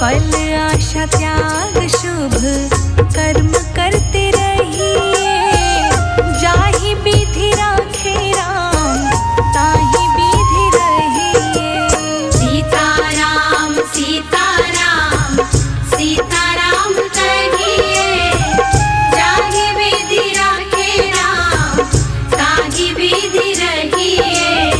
फल आशा त्याग शुभ कर्म करते रहिए। जाहि विधि राखे राम ताहि विधि रहिए। सीताराम सीताराम सीताराम कहिए। जाहि विधि राखे राम ताहि विधि रहिए।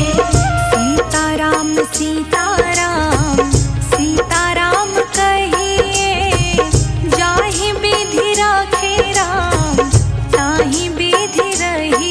सीताराम सीताराम सीताराम कहिए। जाहि विधि राखे राम ताहि विधि रहिए।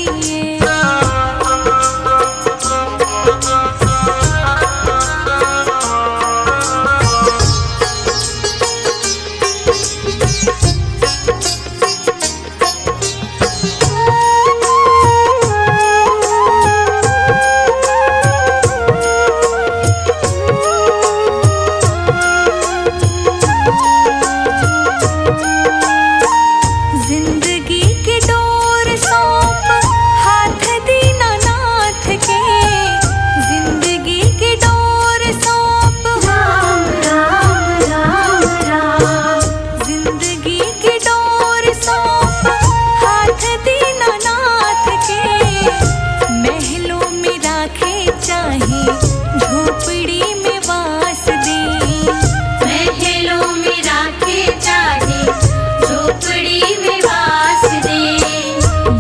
जिंदगी की डोर सौंप हाथ दीनानाथ के। जिंदगी की डोर सौंप राम राम राम राम। जिंदगी की डोर सौंप हाथ दीनानाथ के। महलों में राखे चाहे झोपड़ी में वास दे। महलों में राखे चाहे झोपड़ी में वास दे।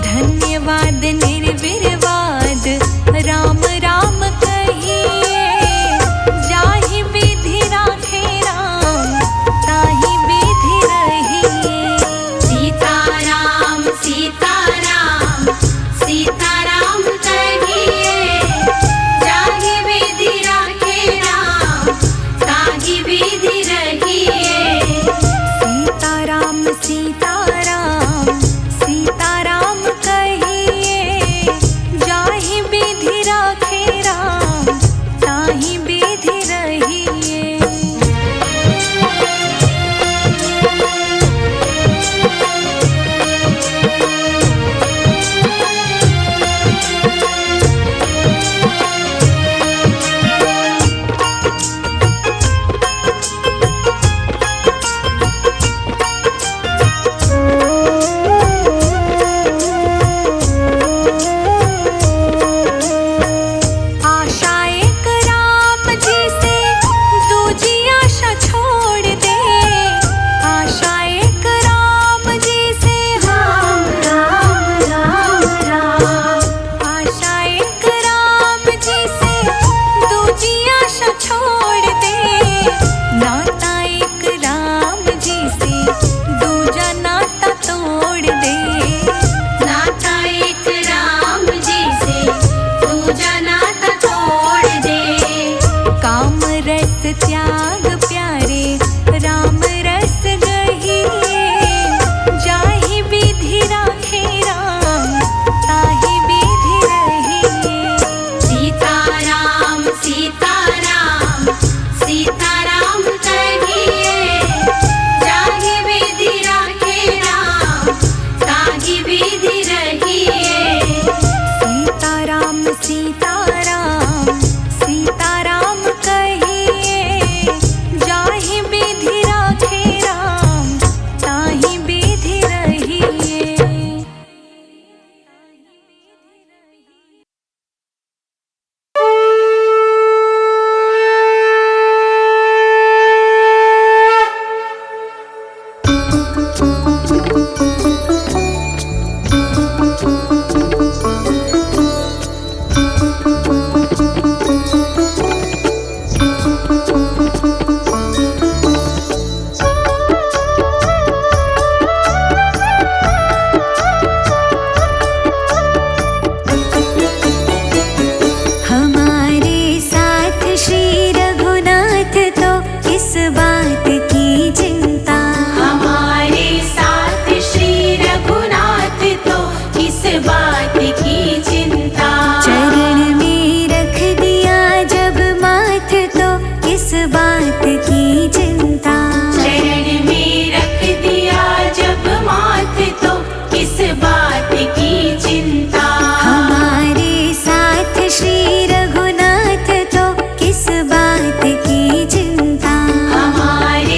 धन्यवाद निर्विवाद राम राम कहिए। जाहि विधि राखे राम ताहि विधि रहिए। सीताराम सीताराम सीताराम कहिए। जाहि विधि राखे राम ताहि विधि रहिए। सीताराम सीताराम सीताराम कहिए। जाहि विधि राखे राम ताहि विधि रहिए। आशा एक राम जी से दूजी आशा छोड़ दे। आशा एक राम जी से राम राम राम राम। आशा एक राम जी से दूजी आशा छोड़ दे। नाता एक राम जी से दूजा नाता तोड़ दे। नाता एक राम जी से दूजा नाता तोड़ दे। काम रस त्याग प्यारे राम रस गहिए। जाहि विधि राखे राम ताहि विधि रहिए। सीताराम सीताराम सीताराम कहिए। जाहि विधि राखे राम ताहि विधि रहिए। सीताराम सीताराम सीताराम कहिए। जाहि विधि राखे राम ताहि विधि रहिए। हमारे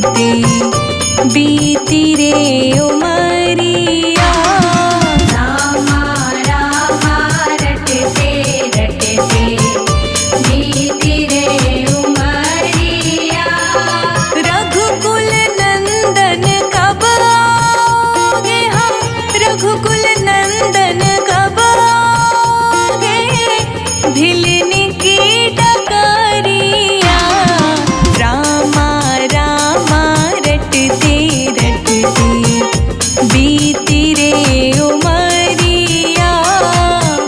रटते बीती रे उमरिया। रामा रामा रटते रटते बीती रे उमरिया। रघुकुल नंदन कब आओगे हम, रघुकुल नंदन कब आओगे, भिलने की डगरिया। रामा रामा रटते रटते बीती रे उमरिया।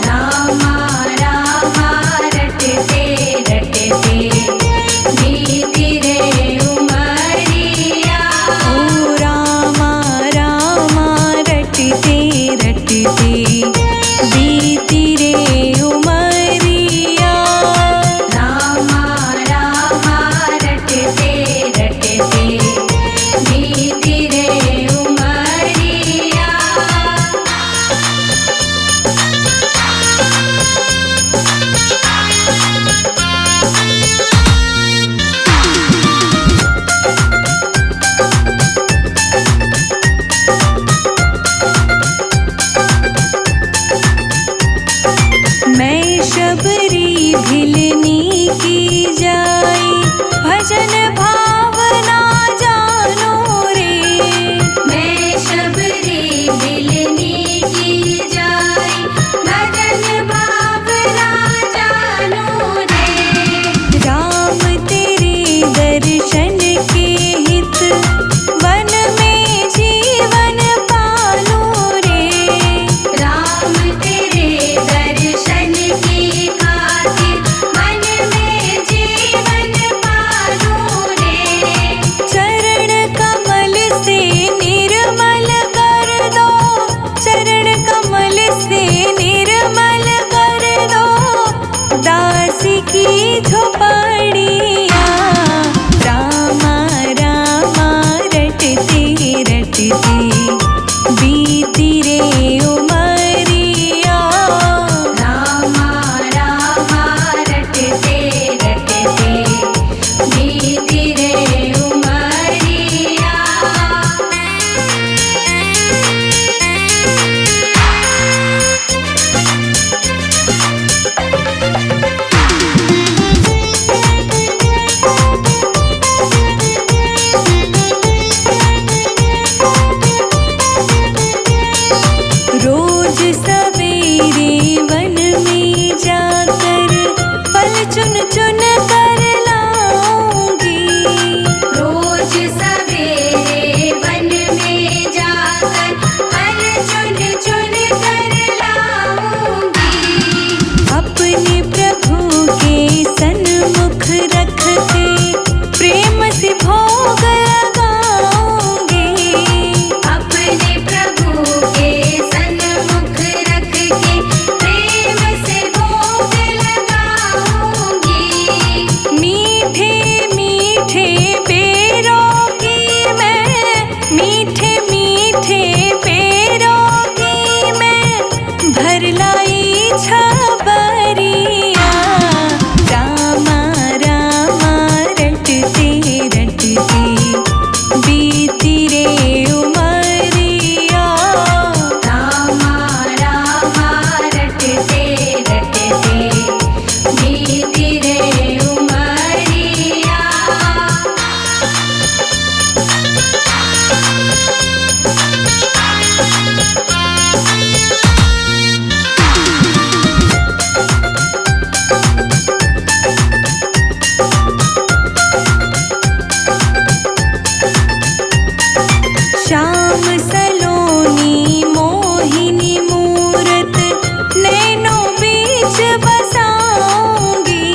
रामा रामा रटते रटते बीती रे उमरिया। ओ रामा रामा रटते रटते बीती रे उमरिया। रामा रामा रटते रटते बीती रे उमरिया। मैं शबरी भिलनी की जाई, भजन भावना जानो रे। मैं शबरी भिलनी की जाई, भजन भावना जानो रे। राम तेरे दर्शन के हित, वन में जीवन पालो रे। राम तेरे दर्शन की खातिर मन में जीवन पालो रे। चरण कमल से निर्मल कर दो, चरण कमल से निर्मल कर दो, दासी की झोपड़िया। रामा रामा रटते रटते बीती रे उमरिया। रामा रामा रटते रटते बीती रे उमरिया। रोज सवेरे वन में जाकर फल चुन चुन कर लाऊंगी। रोज सवेरे वन में जाकर फल चुन चुन कर लाऊंगी। अपने प्रभु के सन्मुख रख के प्रेम से भोग लगाऊंगी। अपने प्रभु के सन्मुख रख के प्रेम से भोग लगाऊंगी। मीठे मीठे पेरों की मैं, मीठे मीठे पेरों की मैं भर लाई छबरिया। रामा रामा रटते रटते बीती रे उमरिया। रामा रामा रटते रटते बीती रे उमरिया। श्याम सलोनी मोहिनी मूरत नैनों बीच बसाऊंगी।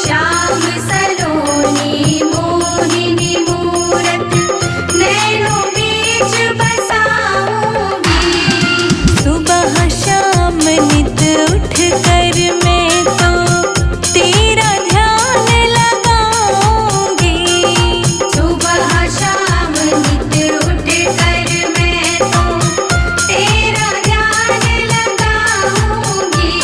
श्याम सलोनी मोहिनी मूरत नैनों बीच बसाऊंगी। सुबह शाम नित उठ कर मैं तो तेरा ध्यान लगाऊंगी। सुबह शाम नित उठ कर मैं तो तेरा ध्यान लगाऊंगी।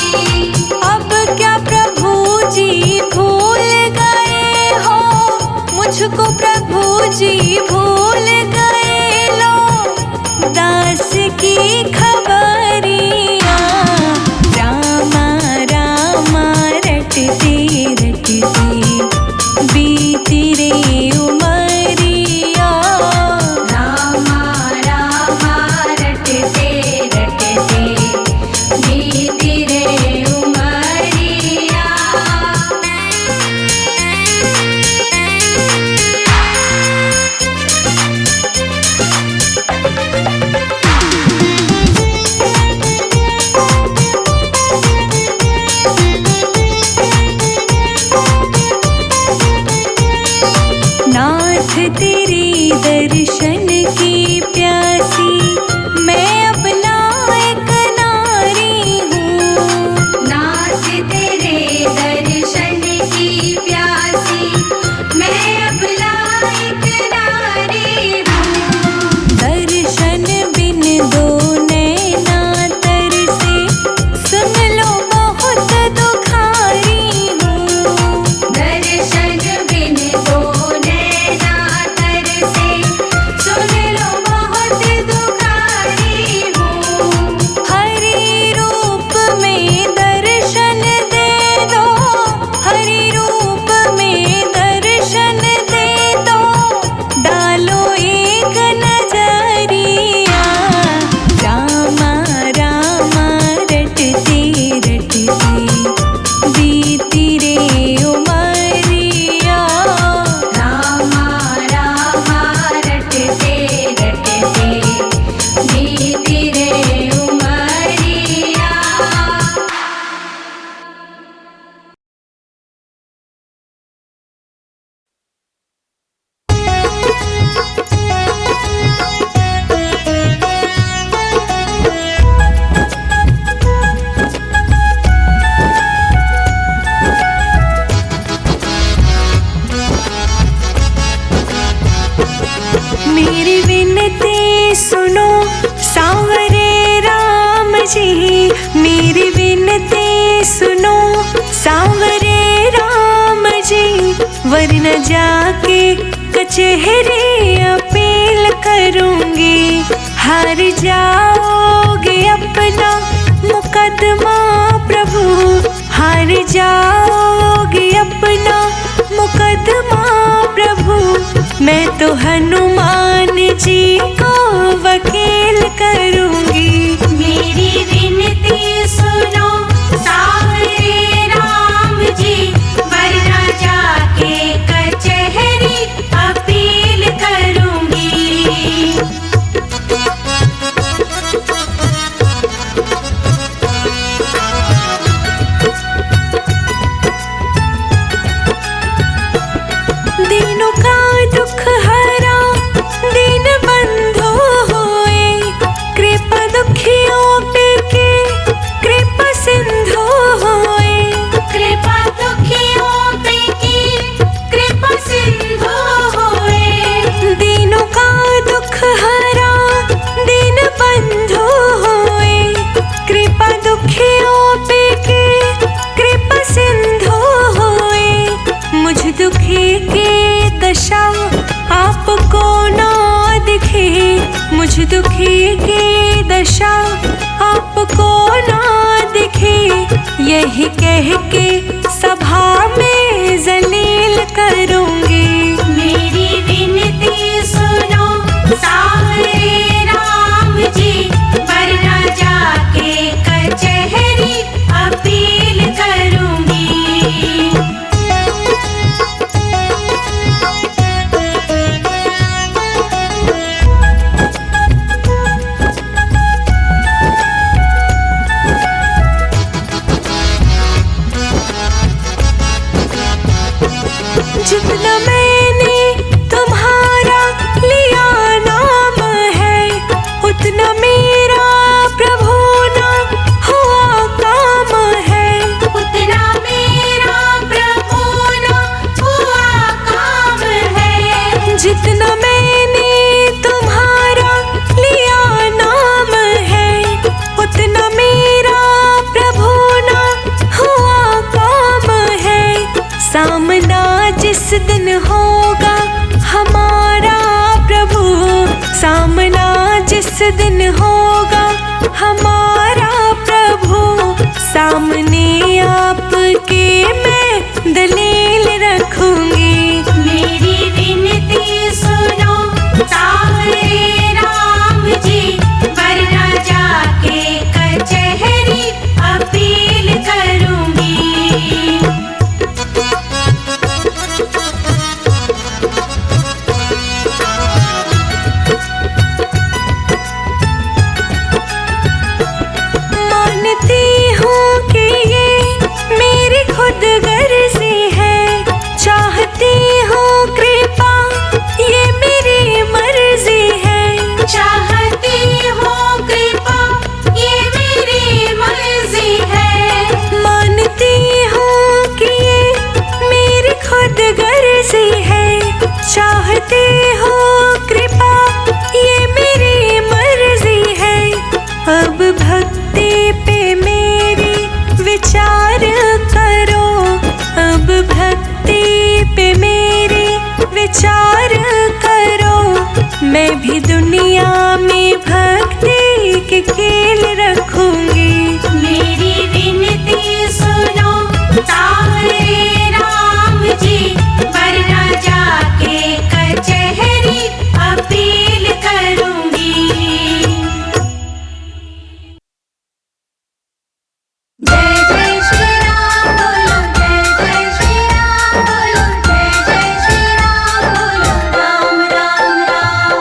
अब क्या प्रभु जी भूल गए हो, मुझको प्रभु जी भूल गए लो दास की खबरिया। रामा रामा रटते रटते बीती रे उमरिया। रामा रामा रटते रटते बीती रे उमरिया। नाथ तेरे दर्शन की प्यासी मैं अब लायक नारी हूँ। नाथ तेरे दर्शन की प्यासी मैं अब लायक नारी हूँ। दर्शन बिन दो नैना तरसे सुन लो बहुत दुखारी हूँ। दर्शन बिन दो नैना तरसे सुन लो बहुत दुखारी हूँ। हरि रूप में दर्शन दे दो, हरि रूप में दर्शन दे दो, डालो एक नजरिया। रामा रामा रटते रटते बीती रे उमरिया। रामा रामा रटते रटते बीती रे उमरिया। मेरी विनती सुनो सांवरे राम जी। मेरी विनती सुनो सांवरे राम जी। वरना जाके कचहरी अपील करूंगी। हार जाओगे अपना मुकदमा प्रभु, हार जाओगे अपना मुकदमा प्रभु। मैं तो हनुमान जी को वकील करूंगी। मेरी विनती सुनो सांवरे राम जी। वरना जाके कचहरी अपील करूंगी। दीनों का दुख हरा दीन बंधु होए। कृपा दुखियों पे के कृपा सिंधु होए। कृपा दुखियों पे की कृपा सिंधु होए। दीनों का दुख हरा दीन बंधु होए। कृपा दुखियों पे के कृपा सिंधु होए। मुझ दुखी की दशा आपको ना दिखे। मुझ दुखी की दशा आपको ना दिखे। यही कह के सभा में जलील करूंगी। मेरी विनती सुनो सांवरे राम जी। वरना जाके कचहरी अपील करूंगी। जितना मैंने तुम्हारा लिया नाम है, उतना मेरा प्रभु ना हुआ काम है। उतना मेरा प्रभु ना हुआ काम है। जितना मैंने तुम्हारा लिया नाम है, उतना मेरा प्रभु ना हुआ काम है। सामना जिस दिन हो जिस दिन होगा हमारा प्रभु सामने आपके मैं दलील रखूंगी। मेरी विनती सुनो सावरे राम जी, वरना जाके कचहरी अपील करूंगी। मानती हूँ कि ये मेरी खुद गर्जी है, चाहती हूँ कृपा ये मेरी मर्जी है। चाहती हूँ कृपा ये मेरी मर्जी है। मानती हूँ कि ये मेरी खुद गर्जी है, चाहती हूँ कृपा ये मेरी मर्जी है। अब भक्ति पे मेरी विचार करो, अब भक्ति पे मेरी विचार करो। मैं भी दुनिया में भक्ति के खेल रखूंगी। मेरी विनती सुनो सावरे राम जी, वरना जाके कचहरी अपील करूंगी। जय जय श्री राम बोलो, जय जय श्री राम बोलो, जय जय श्री राम बोलो, राम राम राम।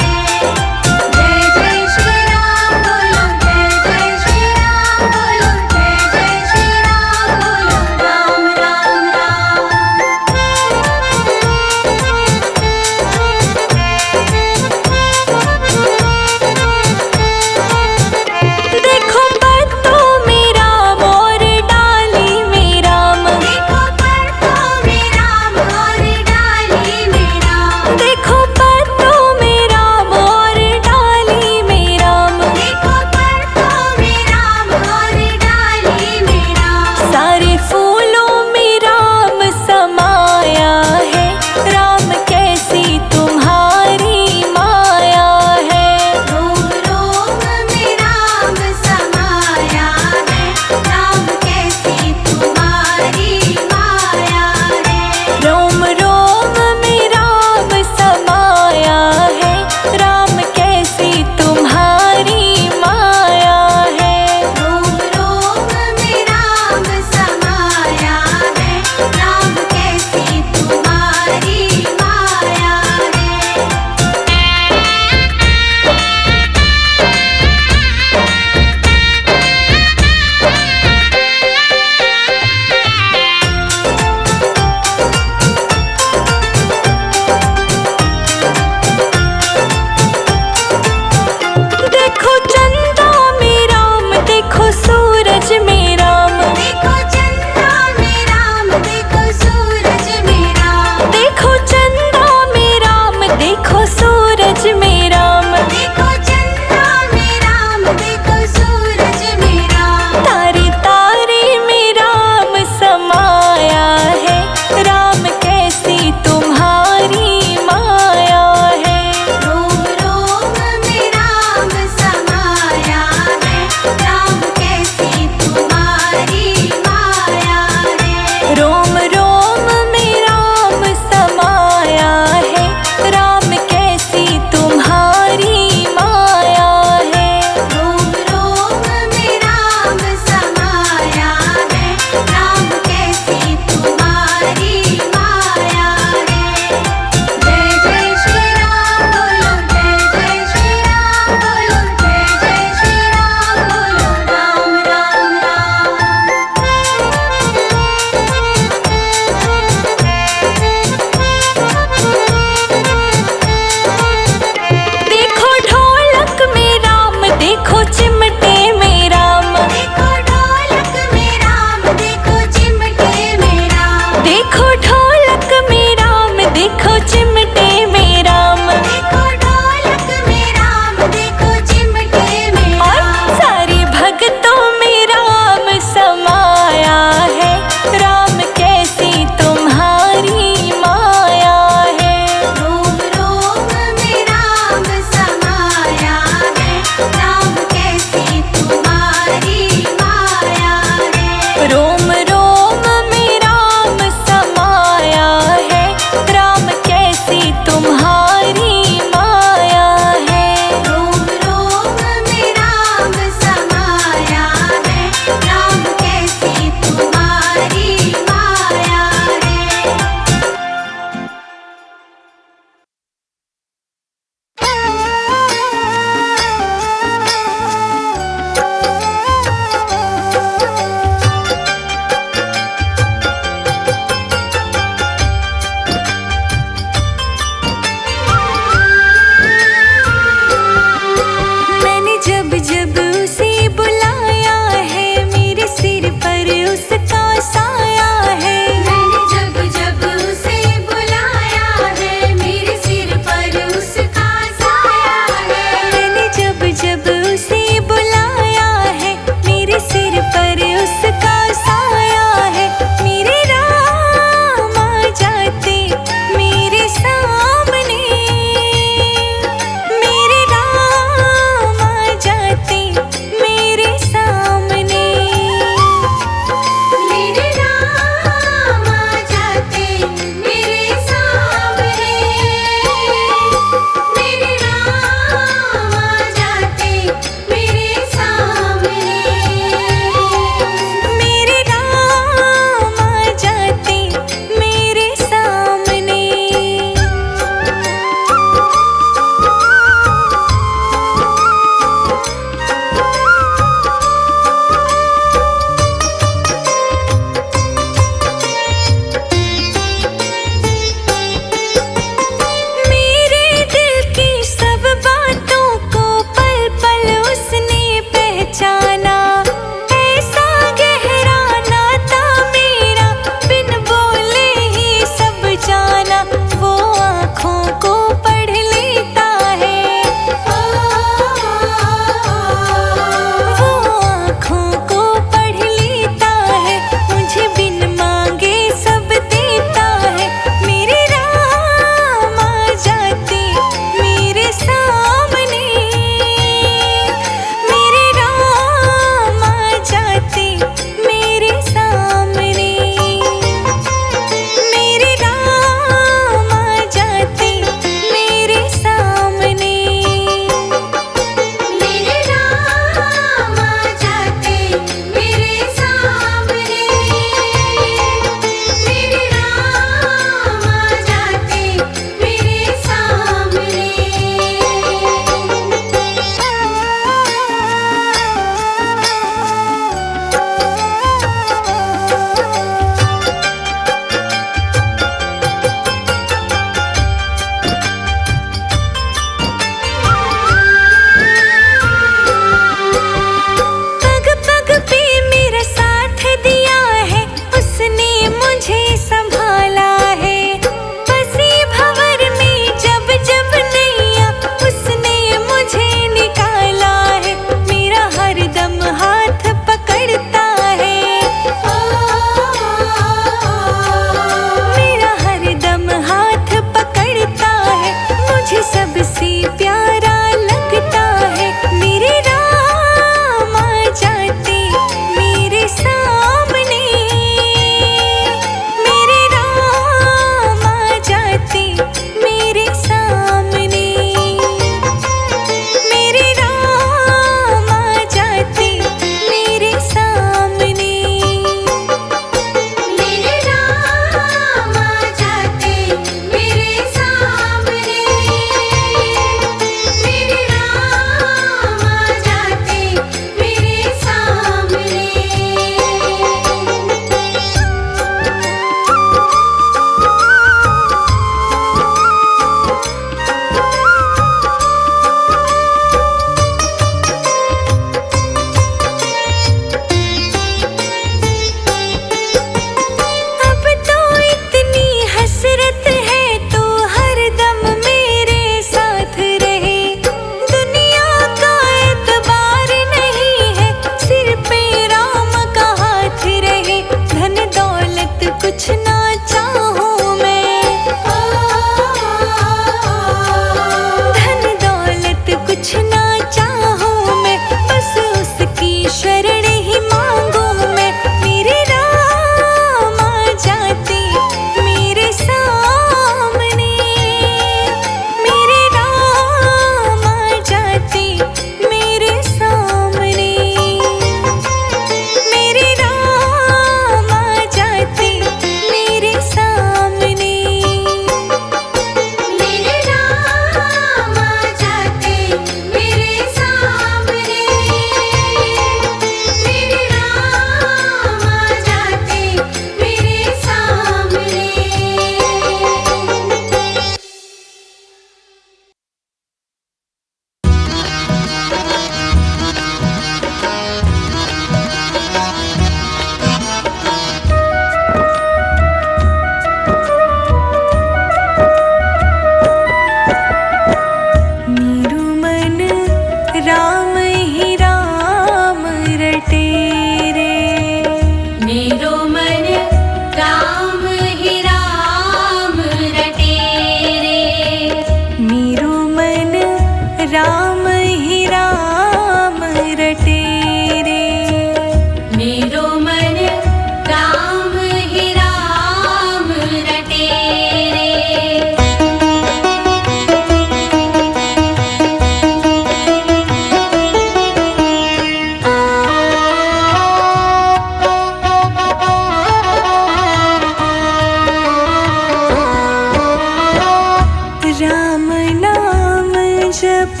नाम जप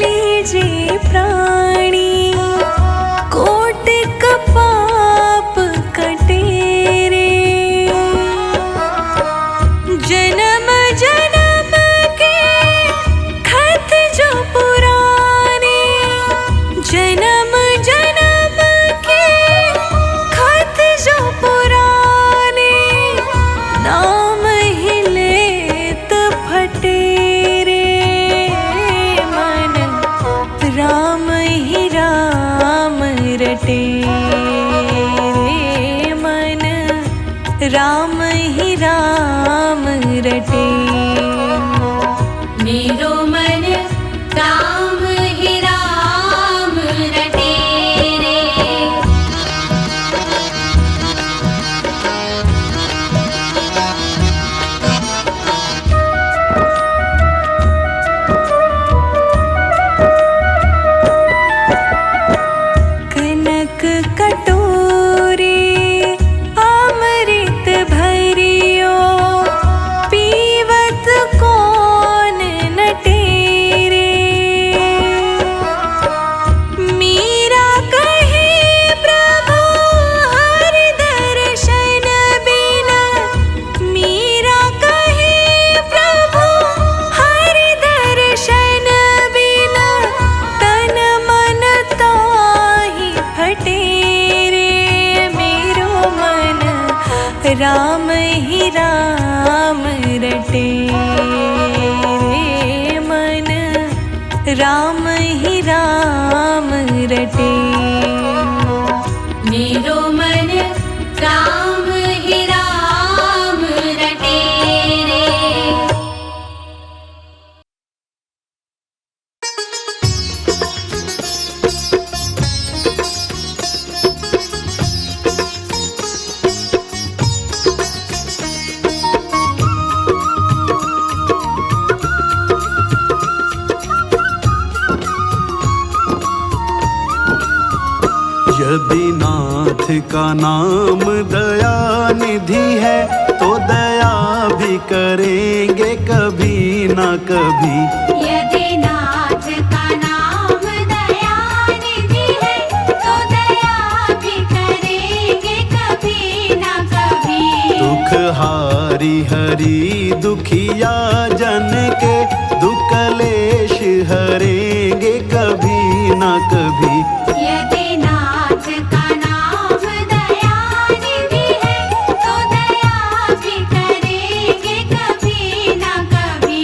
लीजिए प्राणी, कोट कपाप कटे रे। जन्म जन्म के खत जो पुराने, जन्म जन्म के खत जो पुराने, नाम ही लेत फटे रे। मन राम ही राम रटे रे, मन राम ही राम रटे। मेरो मन राम ही राम रटे रे। कनक कटोरे अमृत भरियो, पीवत कौन नटे रे। मीरा कहे प्रभु हर दर्शन बिना, मीरा कहे प्रभु हर दर्शन बिना, तन मन ताहि फटे रे। मेरो मन राम ही राम रटे रे, मन राम ही राम रटे। मेरो मन राम ही राम रटे रे। यदि नाथ का नाम दया निधि है, तो दया भी करेंगे कभी ना कभी। यदि नाथ का नाम दया निधि है, तो दया भी करेंगे कभी ना कभी। दुख हारी हरि दुखिया जन के, दुख कलेश हरेंगे कभी ना कभी। यदि नाथ का नाम दया निधि है, तो दया भी करेंगे कभी ना कभी।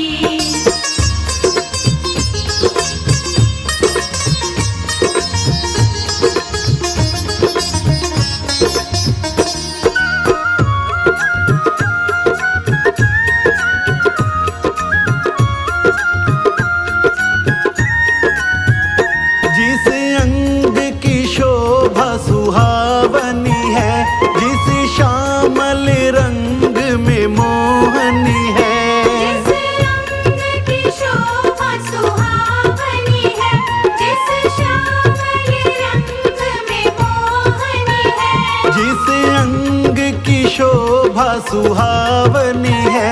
जिस अंग की शोभा सुहावनी है, जिस श्यामल रंग में मोहनी है। जिस रंग की शोभा सुहावनी है, जिस श्यामल रंग में मोहनी है। जिस अंग की शोभा सुहावनी है,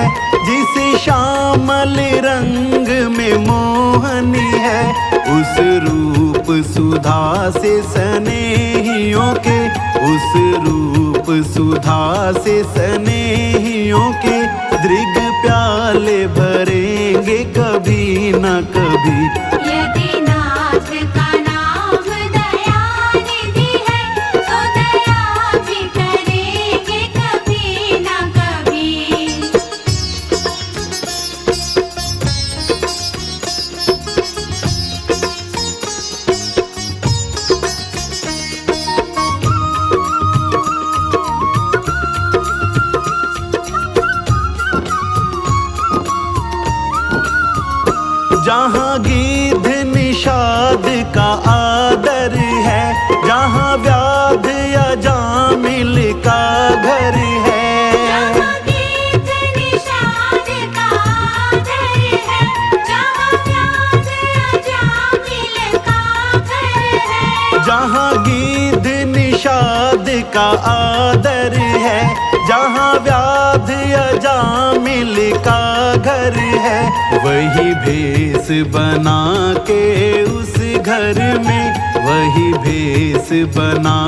जिस श्यामल रंग में मोहनी है, उस रूप सुधा से स्नेहियों के, उस रूप सुधा से स्नेहियों के, दृग प्याले भरेंगे कभी न कभी। यदि नाथ का नाम दया निधि है, तो दया भी करेंगे कभी ना कभी। जहाँ गीध निषाद का आदर है, जहाँ व्याध या जामिल का घर है। जहाँ गीत निषाद का आदर है, जहाँ व्याध अजामिल का घर है। जहाँ गीध निषाद का आदर है, जहाँ व्याध या जामिल का घर आदर है। वही भेष बना के उस घर में, वही भेष बना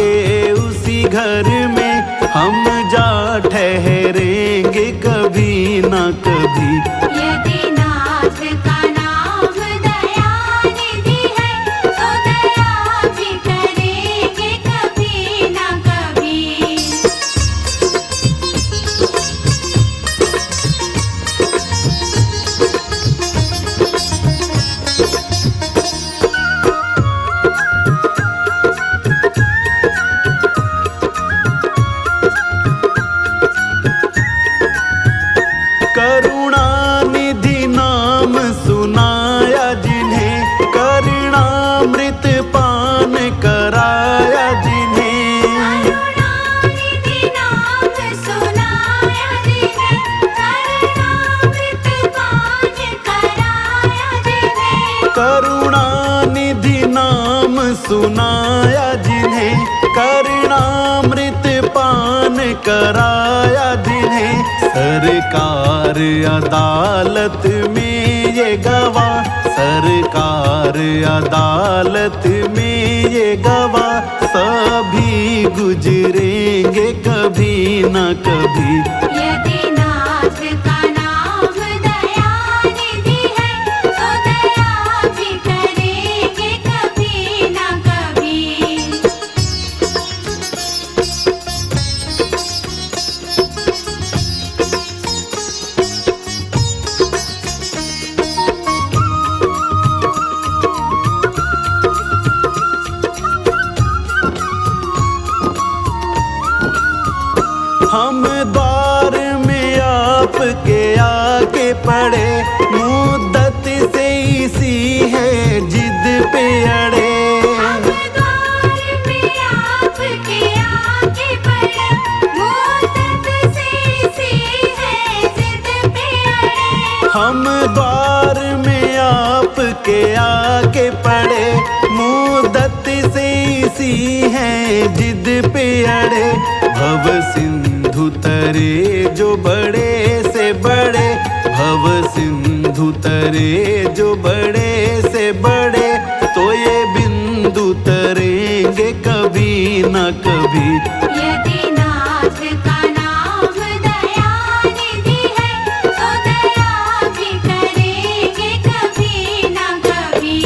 के उसी घर में हम जा ठहरेंगे कभी ना कभी। यदि नाथ का नाम दयानिधि है, तो दया भी करेंगे कभी ना कभी। करुणानिधि नाम सुनाया जिन्हें, करुणामृत पान कराया जिन्हें। करुणानिधि नाम सुनाया जिन्हें, करुणामृत पान कराया जिन्हें। करुणानिधि नाम सुनाया जिन्हें, करुणामृत पान कराया जिन्हें। सरकार अदालत में ये गवाह, सरकार अदालत में ये गवाह, सभी गुजरेंगे कभी न कभी। यदि नाथ का नाम दयानिधि है, तो दया भी करेंगे कभी ना कभी। हम द्वार में आपके आके पड़े, मुद्दत से इसी है जिद पे अड़े। हम द्वार में आपके आके पड़े, मुद्दत से इसी है जिद पे अड़े। हम द्वार में आपके आके पड़े, मुद्दत से इसी है जिद पे अड़े। भव सिंधु तरे जो बड़े से बड़े, भव सिंधु तरे जो बड़े से बड़े, तो ये बिंदु तरेंगे कभी न कभी। यदि नाथ का नाम दयानिधि है, तो दया भी करेंगे कभी ना कभी।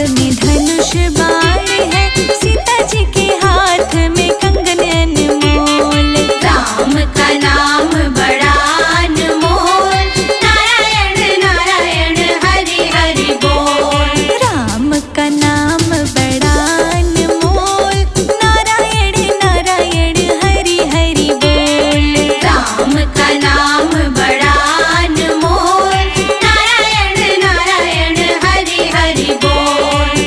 में धनुष बाण है, सीता जी के हाथ में कंगन अनमोल। राम का नाम बड़ा अनमोल, नारायण नारायण हरि हरि बोल। राम का नाम बड़ा अनमोल, नारायण नारायण हरि हरि बोल। राम का नाम बड़ा अनमोल, नारायण नारायण हरि हरि बोल।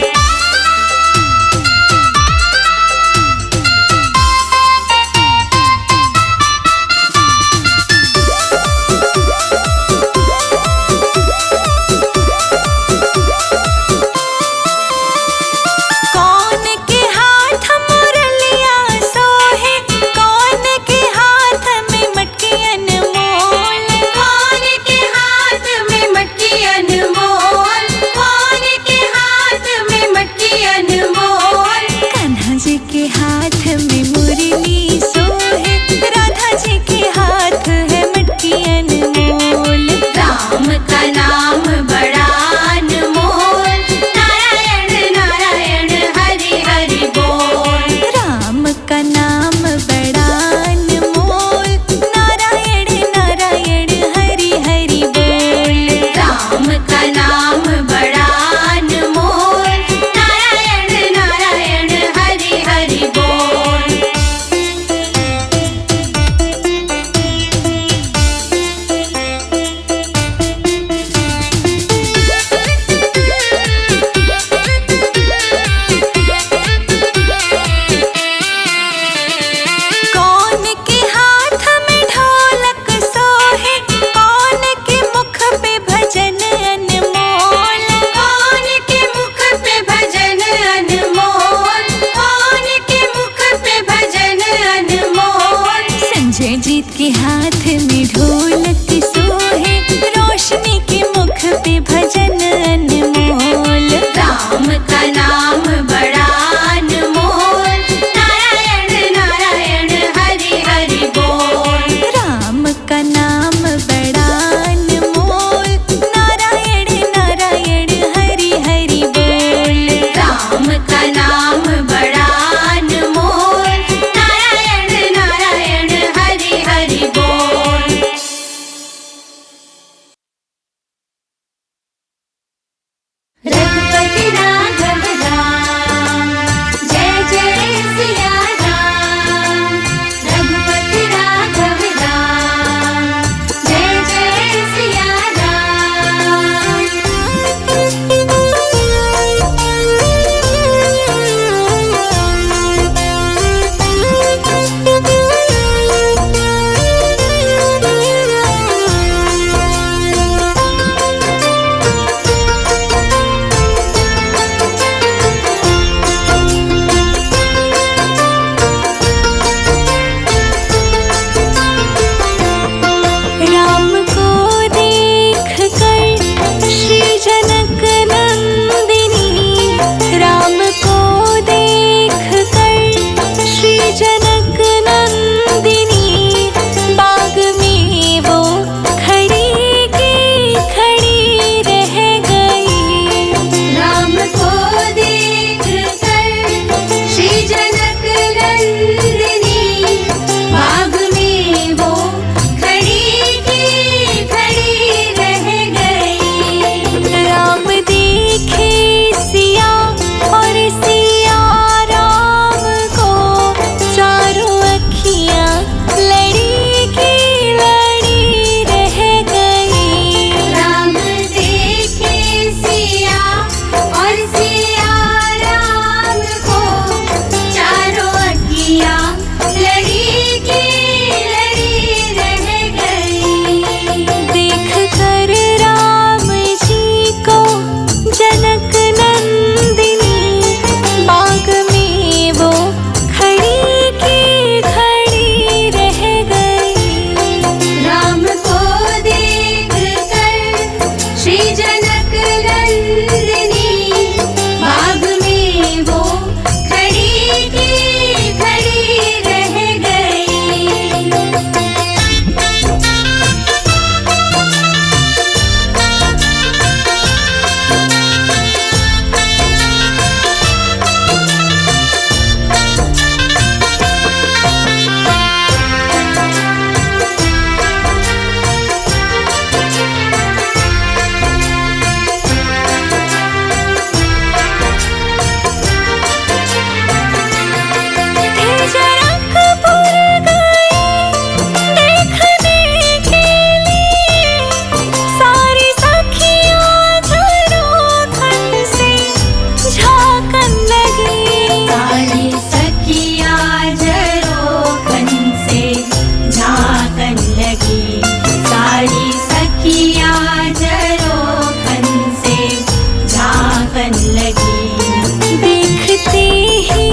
देखते ही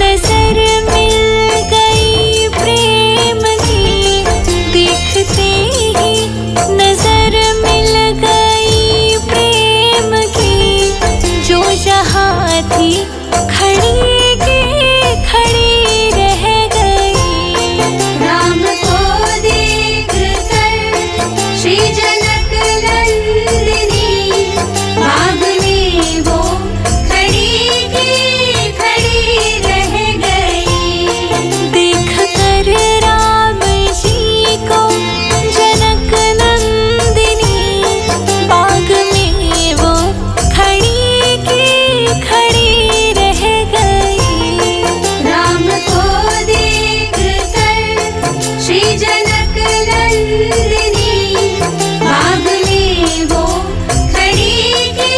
नजर मिल गई प्रेम की, देखते ही नजर मिल गई प्रेम की, जो जहाँ थी खड़ी की खड़ी रह गई। राम को देख कर श्री जनक नंदिनी, बाग में वो खड़ी की खड़ी रह गई। देख कर राम जी को जनक नंदिनी, बाग में वो खड़ी की खड़ी रह गई। राम को देख कर श्री जनक नंदिनी, बाग में वो खड़ी की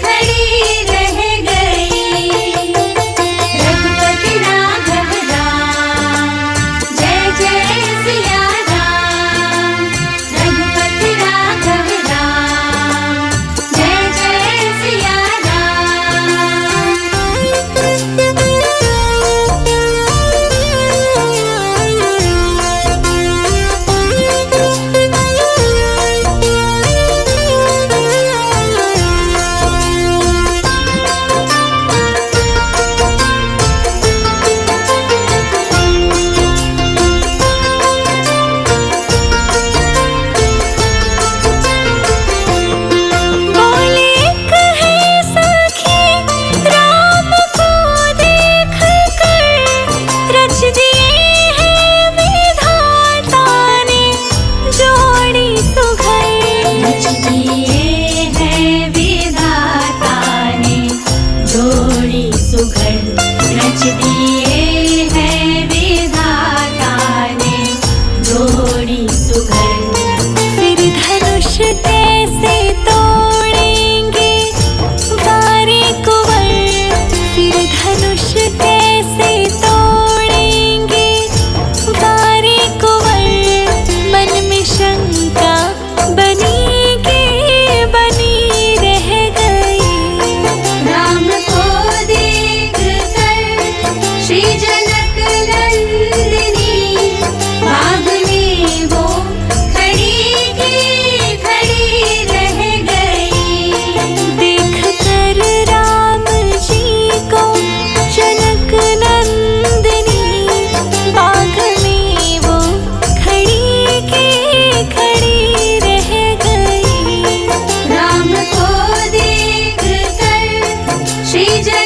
खड़ी रह गई। रघुपति राघव राम, जय जय सिया राम। रघुपति राघव राम, जय जय सिया बोले कहे सखी राम को देख कर, रच दिए हैं विधाता ने जोड़ी सुघर। रच दिए हैं विधाता ने जोड़ी सुघर। रच दिए हैं विधाता ने जोड़ी सुघर। फिर धनुष कैसे तोड़ेंगे वारे कुंवर, फिर धनुष कैसे तोड़ेंगे वारे कुंवर, मन में शंका बनी के बनी रह गई। राम को देख कर श्री जनक नंदिनी, बाग में वो खड़ी की खड़ी रह गई। देख कर राम जी को जनक नंदिनी, बाग में वो खड़ी की खड़ी रह गई। राम को देख कर श्री जनक